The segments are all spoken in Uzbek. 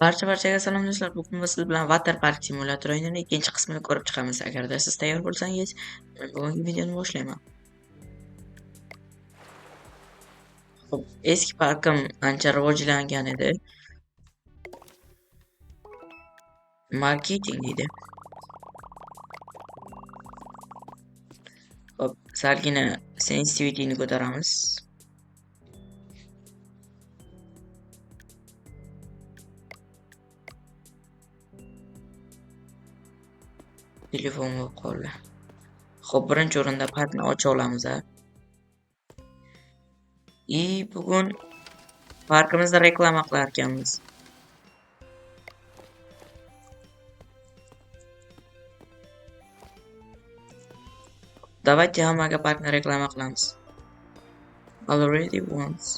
Barchaga salom do'stlar. Bugun biz siz bilan Water Park simulyatori o'yinining ikkinchi qismini ko'rib chiqamiz. Agarda siz tayyor bo'lsangiz, men bugungi videoni boshlayman. Xo'p, eski parkim ancha rivojlangan edi. Marketing deydi. Xo'p, salgina sensitivityni ko'taramiz. Telefon bo'lib qoldi. Xo'p, birinchi o'rinda parkni ocha olamiz. Bugun parkimizda reklama qilar ekanmiz. Давайте hammaga parkni reklama qilamiz. Already once.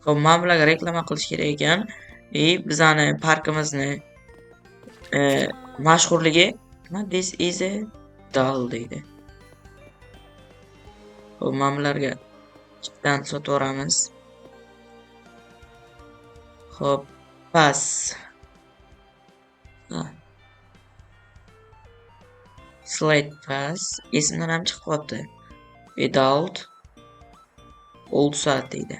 Xo'p, men bularga reklama qilish kerak ekan. Bizani parkimizni mashhurligi this is a doll deydi. Xo'p, men bularga chipdan sotib yuboramiz. Xo'p, pas. Slide pass esimdan ham chiqib qolibdi. Adult old soat deydi.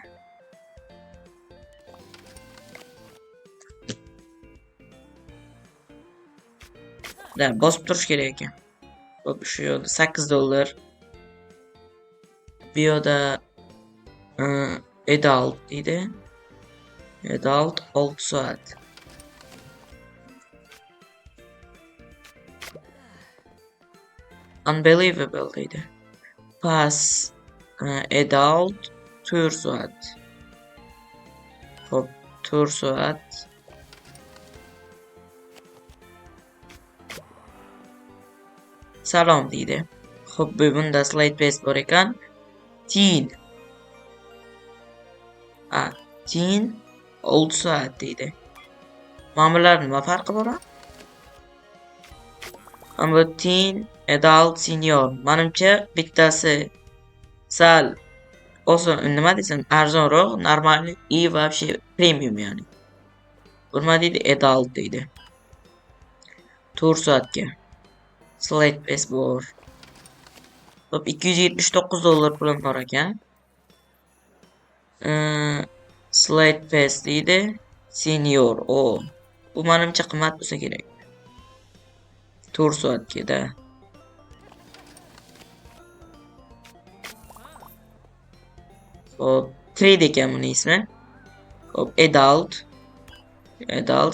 Bosib turish kerak ekan. Xo'p, shu yo'lda $8. Bu yoqda adult deydi. Adult old soat. Unbelievable deydi. Pass adult 4 soat. Xo'p, 4 soat. Salom deydi. Xo'p, bunda slide pass bor ekan. Teen old soat deydi. Mana bularning nima farqi bor? Ammo teen, adult, senior. Menimcha bittasi sal oson, nima desam, arzonroq, normal и вообще premium yani. Nima deydi? Adult deydi. 4 soatga. Slide pass bor. Xo'p, $279 pulim bor ekan. Slide pass deydi. Senior. Bu menimcha qimmat bo'lsa kerak. 4 soatga da. Xo'p, trade ekan buning ismi. Xo'p, adult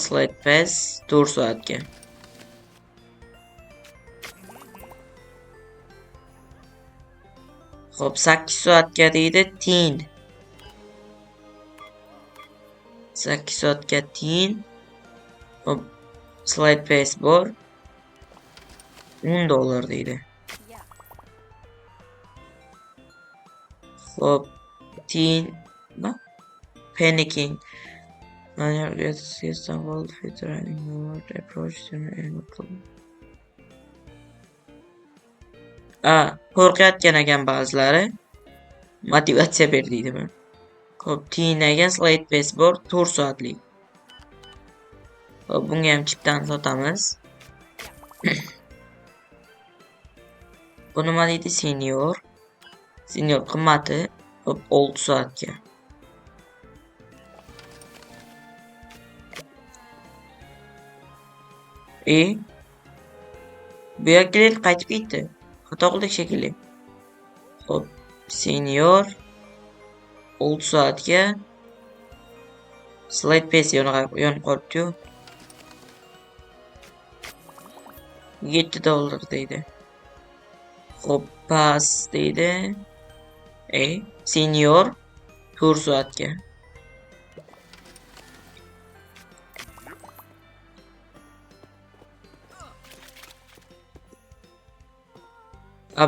slide pass 4 soatga. Xo'p, 8 soatga deydi teen. 8 soatga teen. Xo'p, slide pass bor. $10 deydi. Xo'p, teen panicking. Qo'rqayotgan ekan ba'zilari. Motivatsiya ber deydimi? Xo'p, teenaga slide pass bor 4 soatlik. Xo'p, bunga ham chipdan sotamiz. Bu nima deydi? Senior qimmati. Xo'p, 6 soatga. Bu yerga qaytib ketdi. Xato qildik shekilli. Xo'p, senior 6 soatga slide pass yonib qolibdi-yu. $7 deydi. Xo'p, pass deydi. Senior 4 soatga.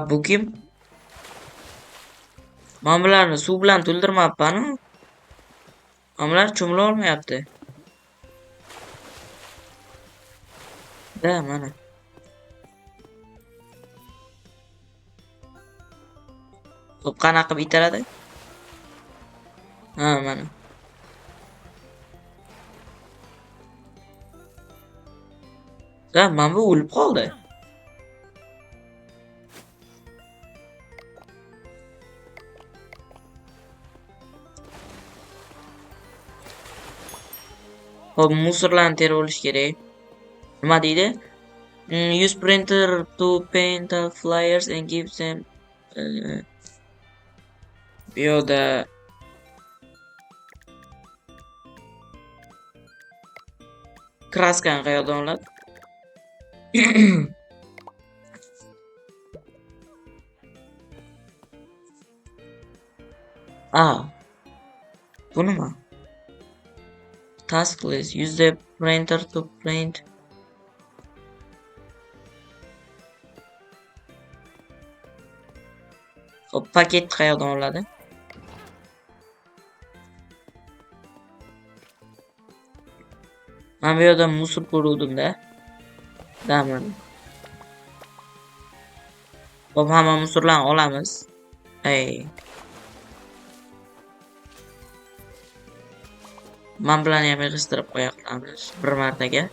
Bu kim? Men bularni suv bilan to'ldirmayapman. Bular cho'mila olmayapti. Mana. Xo'p, qanaqa qilib itaradi? Ha, mana. Ha, mana bu o'lib qoldi. Xo'p, musorlarni terib olish kerak. Nima deydi? Use printer to paint the flyers and give them bu yoqda kraskani qayerdan oladi? Bu nima? Task list. Use the printer to print. Hop, paket qayerdan oladi? Men bu yerda musor ko'ruvdim-da. Mana. Hop, hamma musorlarni olamiz. Men bilan ham yig'ishtirib qo'ya qilamiz bir martaga.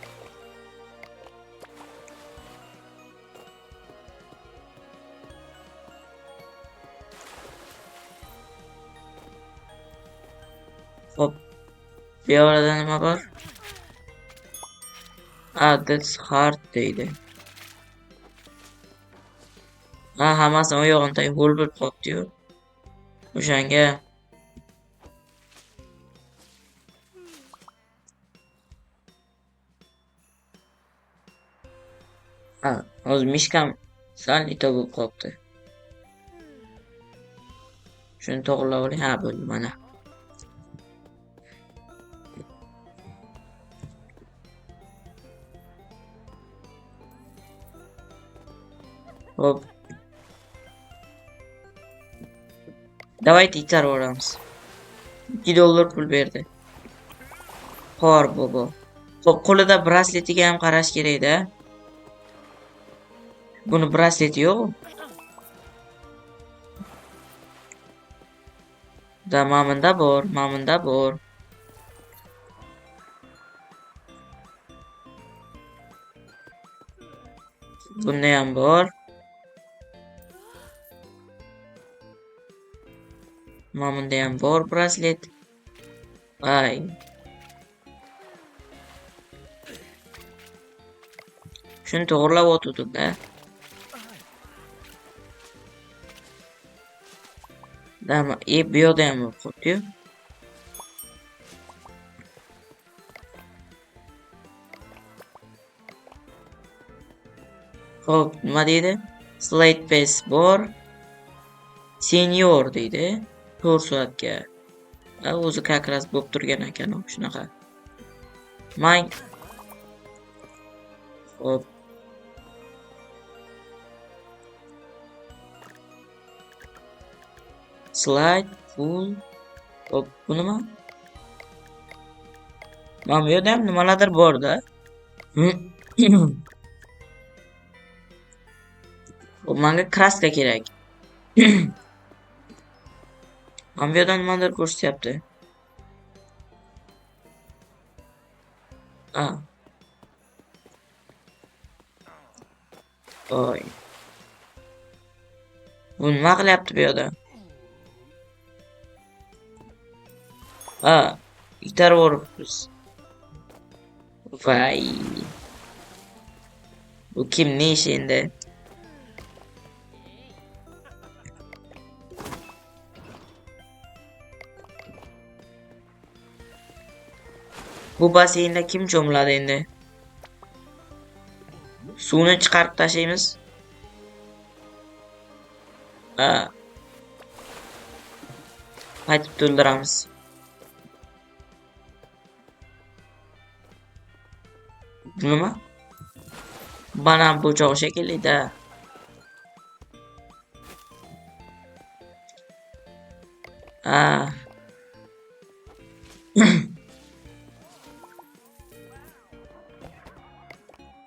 Hop. Bu yerda nima bor? That's hard deydi. Hammasi o yog'ini ho'l bo'lib qolibdi-yu. O'shanga hozir mishkam sal ito bo'lib qolibdi. Shuni to'g'rilab oling. Ha, bo'ldi mana. Hop. Давайте itarib olamiz. $2 pul berdi. Xor bobo. Hop, qo'lida brasletiga ham qarash kerak-da. Buni brasleti yo'q. Mamanda bor. Bunda ham bor. Mamanda ham bor braslet. Shuni to'g'rilab o'tdim-da. Bu yoqda ham bo'lib qolibdi-yu. Hop, nima deydi? Slate pass bor. Senior deydi. 4 soatga. O'zi как раз bo'lib turgan ekan shunaqa. Hop. Slide full. Hop, bu nima? Mana bu yerda ham nimalardir bor-da. Hop, menga kraska kerak. Mana bu yerdan nimadir ko'rsatyapti. Bu nima qilyapti bu yerda? Itarib o'ribmiz. Voy. Bu kimning ishi endi? Bu basseynda kim cho'miladi endi? Suvni chiqarib tashlaymiz. Qaytib to'ldiramiz. Nima? Banan po'chog'i shekilli-da.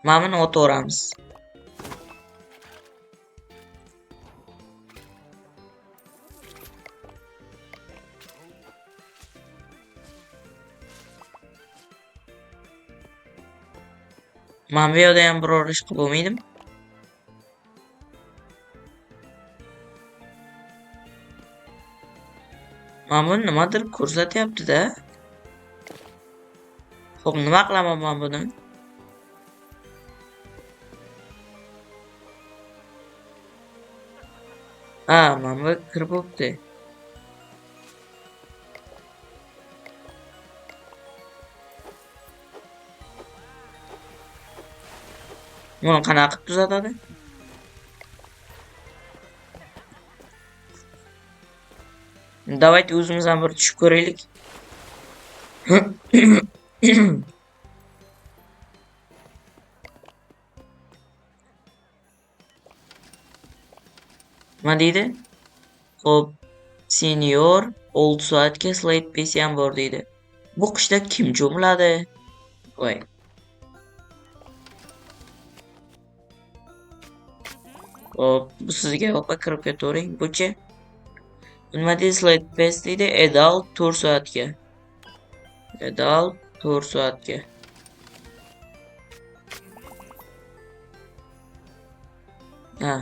Mana buni o'taveramiz. Men bu yerda ham biror ish qilib bo'lmaydimi? Mana bu nimadir ko'rsatyapti-da. Xo'p, nima qilaman men buni? Ha, mana bu kirib bo'pti. Buni qanaqa qilib tuzatadi? Давайте o'zimiz ham bir tushib ko'raylik. Nima deydi? Xo'p, senior 6 soatga slate PC ham bor deydi. Bu qishda kim cho'miladi? Voy. Xo'p, bu sizga yo'q, kirib ketavering. Bu-chi? Nima deydi? Slate PC deydi, adult 4 soatga. Adult 4 soatga. Ha.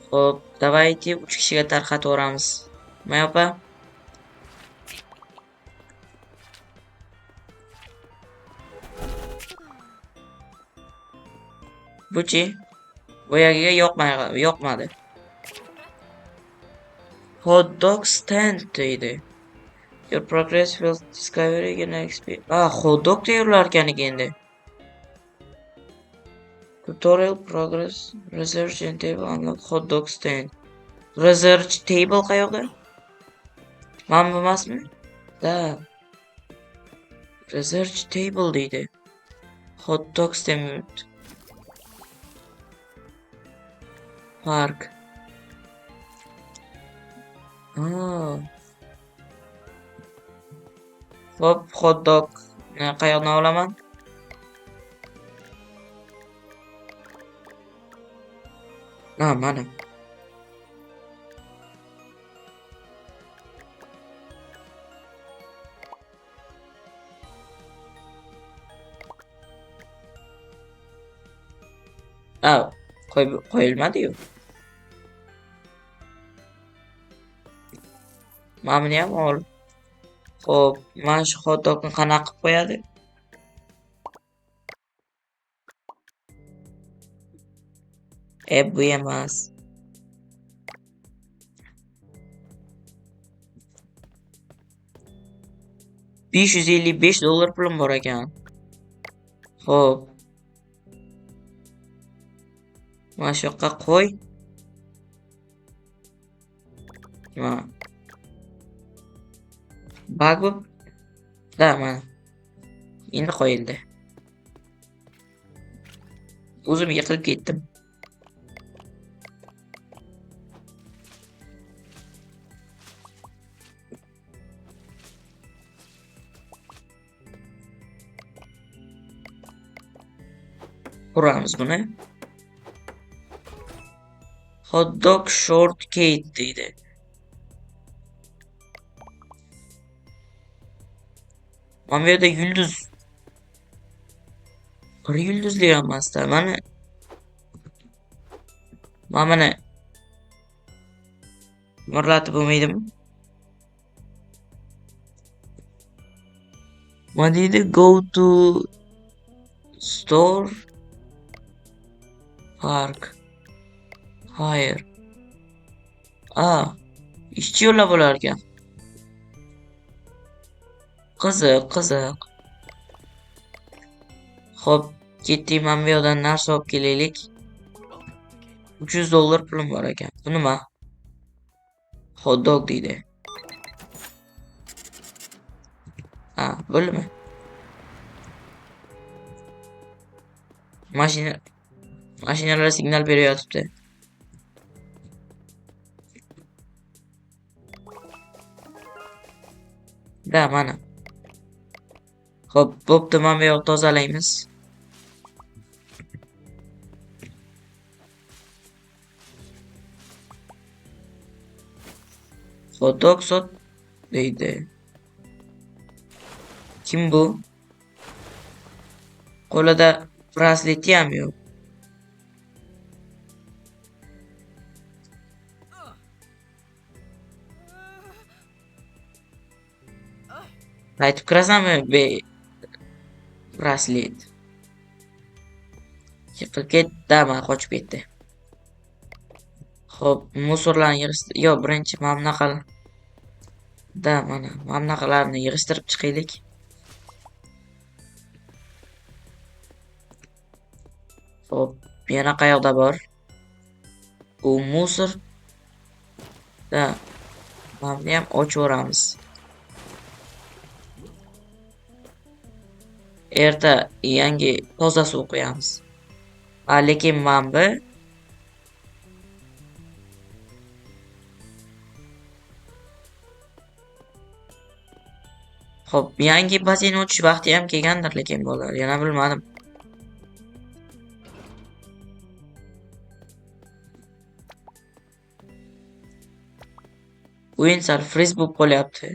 Xo'p, давайте 3 kishiga tarqataveramiz. Nima yopa? Bu-chi? Boyagiga yoqmadi. Hot dog stand deydi. Your progress will discover again XP. Hot dog tayyorlar ekan endi. Tutorial progress research and table unlock hot dog stand. Research table qayoqda? Mana bu emasmi? Da. Research table deydi. Hot dog stand. Park. Hop, hot dog. Qayoqdan olaman? Mana. Qo'yilmadi-yu. Mana buni ham ol. Xo'p, mana shu hot dogni qanaqa qilib qo'yadi? Bu emas. $555 pulim bor ekan. Xo'p. Mana shu yoqqa qo'y. Bug bu. Da, mana. Endi qo'yildi. O'zim yiqilib ketdim. Quramiz buni. Hot dog shortcake deydi. Mana bu yerda yulduz. Bir yulduzli emasda. Mana mirlatib bo'lmaydimi? Mana deydi go to store park hire. Ishchi yo'llab bo'lar ekan. Qiziq. Xo'p, ketdik, mana bu yerdan narsa olib kelaylik. $300 pulim bor ekan. Bu nima? Hot dog deydi. Bo'lmi? Mashinalar signal beryapti. Da, mana. Xo'p, bo'pti, mana bu yoqni tozalaymiz. Hot dog sot deydi. Kim bu? Qo'lida brasleti ham yo'q. Qaytib kirasanmi be braslet? Yiqilib ketdi, mana qochib ketdi. Xo'p, musorlarni yig'ishtir. Yo, birinchi mana bunaqa mana bunaqalarni yig'ishtirib chiqaylik. Xo'p, yana qayoqda bor? Bu musor. Mana buni ham ochaveramiz. Erta yangi toza suv quyamiz. Lekin mana bu Xo'p, yangi basen ochish vaqti ham kelgandir, lekin bolalar, yana bilmadim. O'yin sal friz bo'lib qolyapti.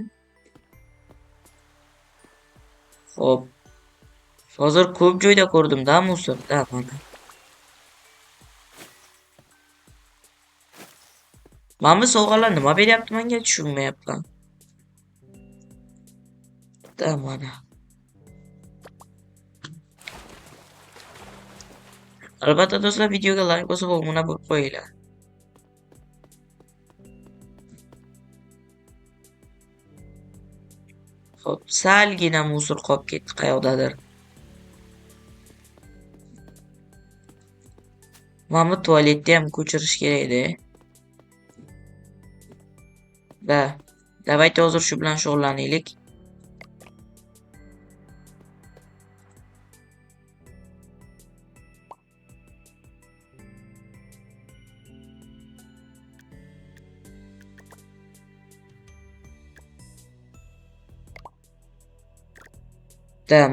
Xo'p. Hozir ko'p joyda ko'rdim-da musorda mana. Mana bu sovg'alar nima beryapti menga tushunmayapman. Mana. Albatta do'stlar, videoga like bosib obuna bo'lib qo'yinglar. Xo'p, salgina musor qolib ketdi qayoqdadir. Mana bu tualetni ham ko'chirish kerak edi. Davayda hozir shu bilan shug'ullanaylik.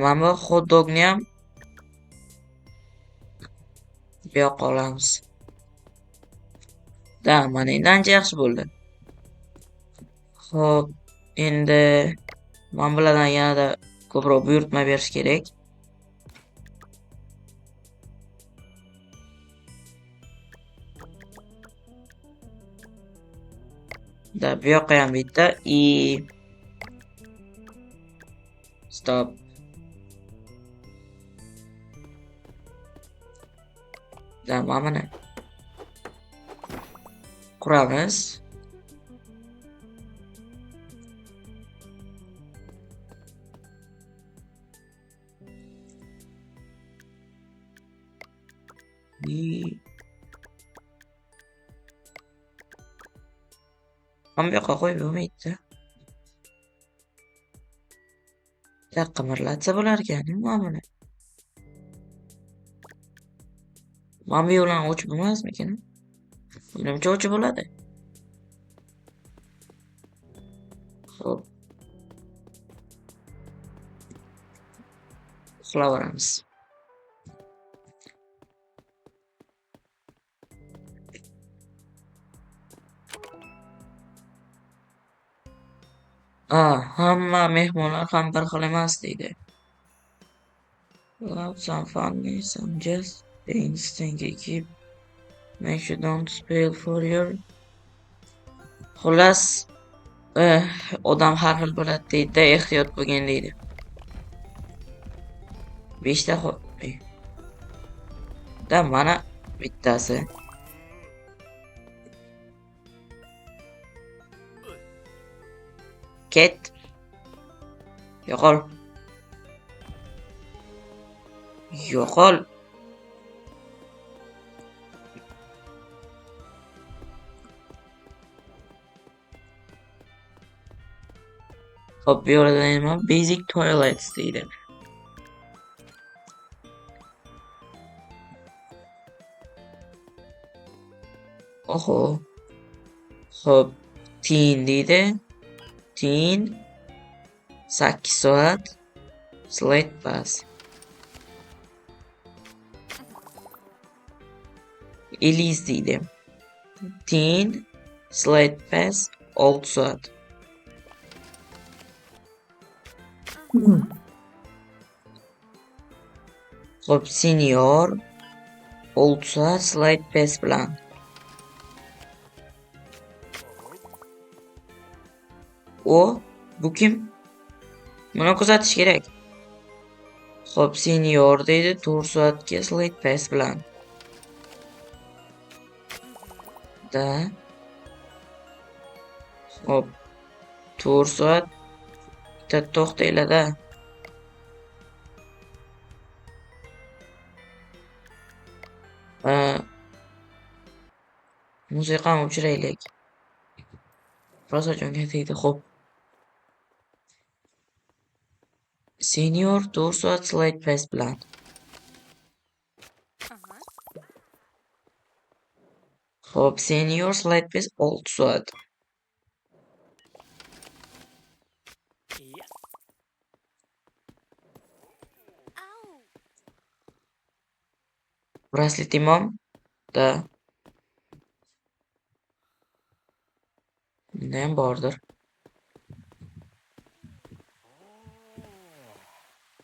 Mana bu hot dogni ham bu yoqqa olamiz. Mana endi ancha yaxshi bo'ldi. Xo'p, endi mana bulardan yanada ko'proq buyurtma berish kerak. Bu yoqqa ham bitta i stop. Mana buni quramiz. Mana bu yoqqa qo'yib bo'lmaydi. Qimirlatsa bo'larkan, mana buni. Mana bu yo'ldan o'chib bo'lmasmikan? Menimcha o'chib bo'ladi. Xo'p. Uxlavoramiz. Hamma mehmonlar ham bir xil emas deydi. Some funny, some just things to keep make sure don't spoil for your. Xullas, odam har xil bo'ladi deydi, ehtiyot bo'lgin deydi. 5 ta mana bittasi. Ket. Yo'qol. Yo'qol. Xo'p, bu yerda nima? Basic toilets deydi. Oho. Xo'p, teen deydi. Teen 8 soat slate pass. Eliz deydi. Teen slate pass 6 soat. Xo'p, senior 6 soat slide pass bilan. Bu kim? Buni kuzatish kerak. Xo'p, senior deydi 4 soatga slide pass bilan. Da. Xo'p, 4 soat bitta to'xtanglar-da. Musiqani o'chiraylik. Biroz joyga tegdi. Xo'p. Senior 4 soat slide pass bilan. Xo'p, senior slide pass 6 soat. Braslet imom da. Bundayam bordir.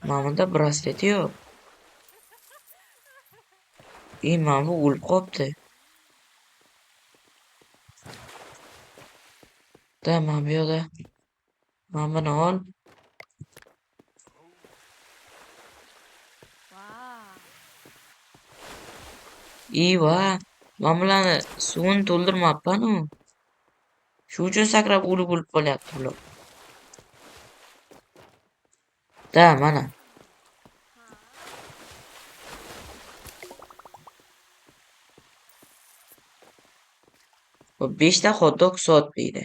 Mana brasleti yo'q. Mana bu o'lib qolibdi. Da, mana bu yoqda. Mana buni ol. Va men bularni suvini to'ldirmabman-u. Shu uchun sakrab o'lib qolyapti bular. Da, mana. Bu 5 ta hot dog sotmaydi.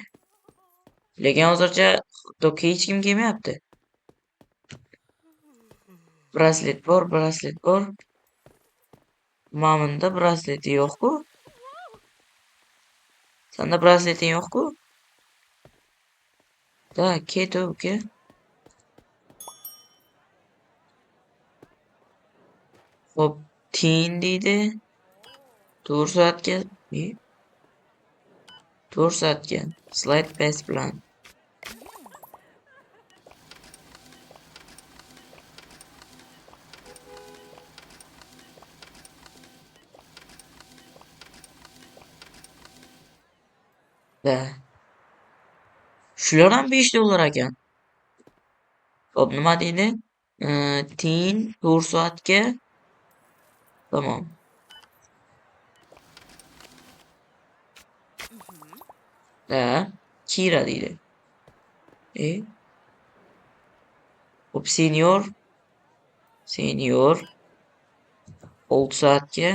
Lekin hozircha hot dogga hech kim kelmayapti. Braslet bor. Mamunda brasleti yo'q-ku. Senda brasleting yo'q-ku. Da, ket uka. Xo'p, tiyin deydi. 4 soatga, 4 soatga slide pass bilan. Da. Shular ham $5 ekan. Xo'p, nima deydi? Tiyin 4 soatga. Tamam. Da, Kira deydi. Xo'p, senior 6 soatga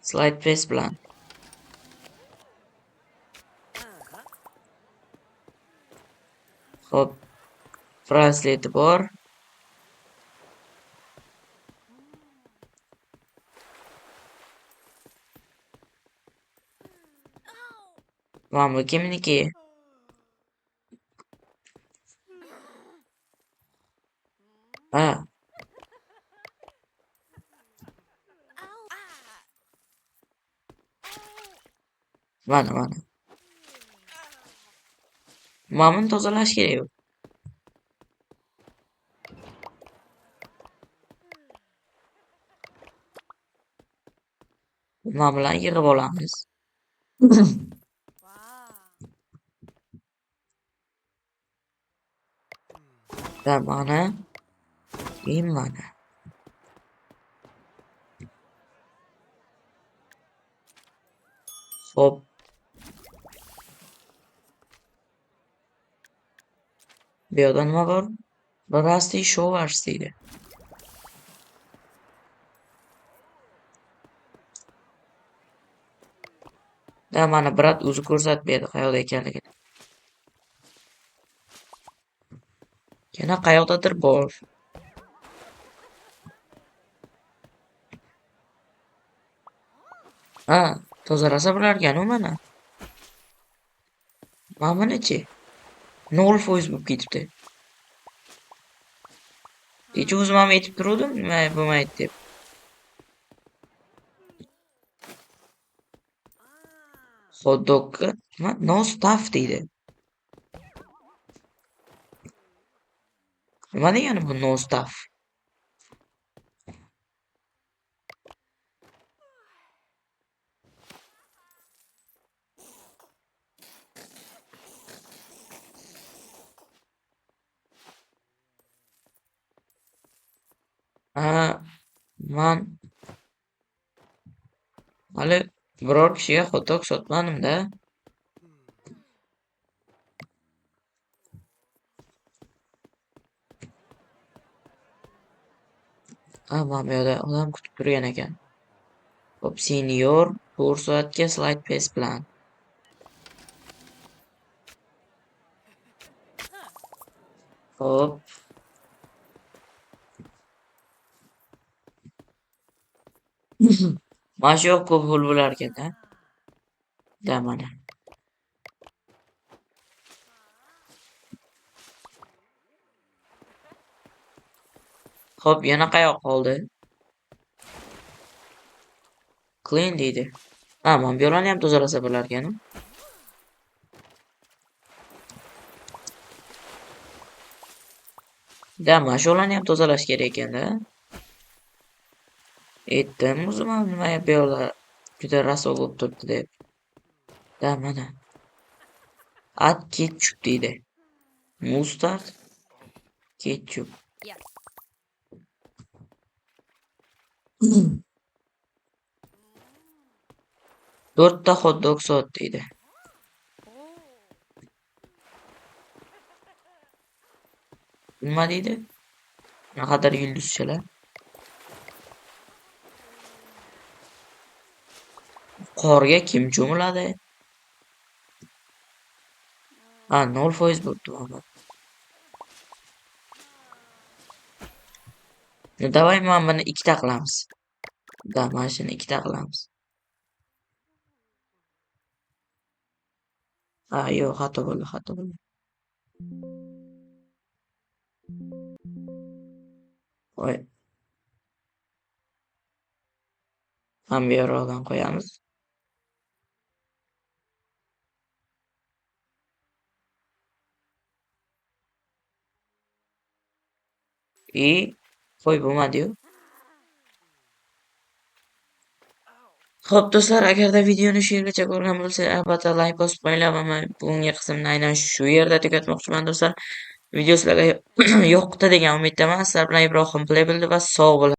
slide pass bilan. Xo'p, brasleti bor. Mana bu kimniki? Ha. Mana. Mana buni tozalash kerak. Nima bilan yig'ib olamiz? Da, mana. Mana. Xo'p. Bu yoqda nima bor? Rusty Showers deydi. Da, mana brat o'zi ko'rsatmaydi qayoqda ekanligini. Yana qayoqdadir bor. Ha, tozalasa bo'larkan-u mana. Mana buni-chi. 0% bo'lib ketibdi. Kecha o'zim ham aytib turuvdim, nima bo'lmaydi deb. Hot dogga no stuff deydi. Nima degani bu no stuff? man hali biror kishiga hot-dog sotmadim-da. Mana bu yoqda odam kutib turgan ekan. Xo'p, senyor 4 soatga slide pass bilan. Xo'p. Mana shu yoq ko'p ho'l bo'lar ekan-da. Da mana. Xo'p, yana qayoq qoldi? Clean deydi. Mana bu yoqni ham tozalasa bo'lar ekan. Da mana shu yoqlarni ham tozalash kerak ekan-da. Aytdim o'zim ham nima bu yoqlar juda rasvo bo'lib turibdi deb. Da mana. At ketchup deydi. Mustard ketchup. To'rtta hot-dog sot deydi. Nima deydi? Naqadar yulduzchalar. Qorga kim cho'miladi? 0% bo'pti mana. Davay mana buni ikkita qilamiz. Da mana shuni ikkita qilamiz. Yo'q, xato bo'ldi. Voy. Ham bu yoqdan qo'yamiz. Qo'y bo'lmadi-yu. Xo'p do'stlar, agarda videoni shu yergacha ko'rgan bo'lsangiz, albatta like bosib qo'yinglar va men bugungi qismni aynan shu yerda tugatmoqchiman do'stlar. Video sizlarga yoqdi degan umiddaman. Sizlar bilan Ibrohim Play bo'ldi va sog' bo'ling.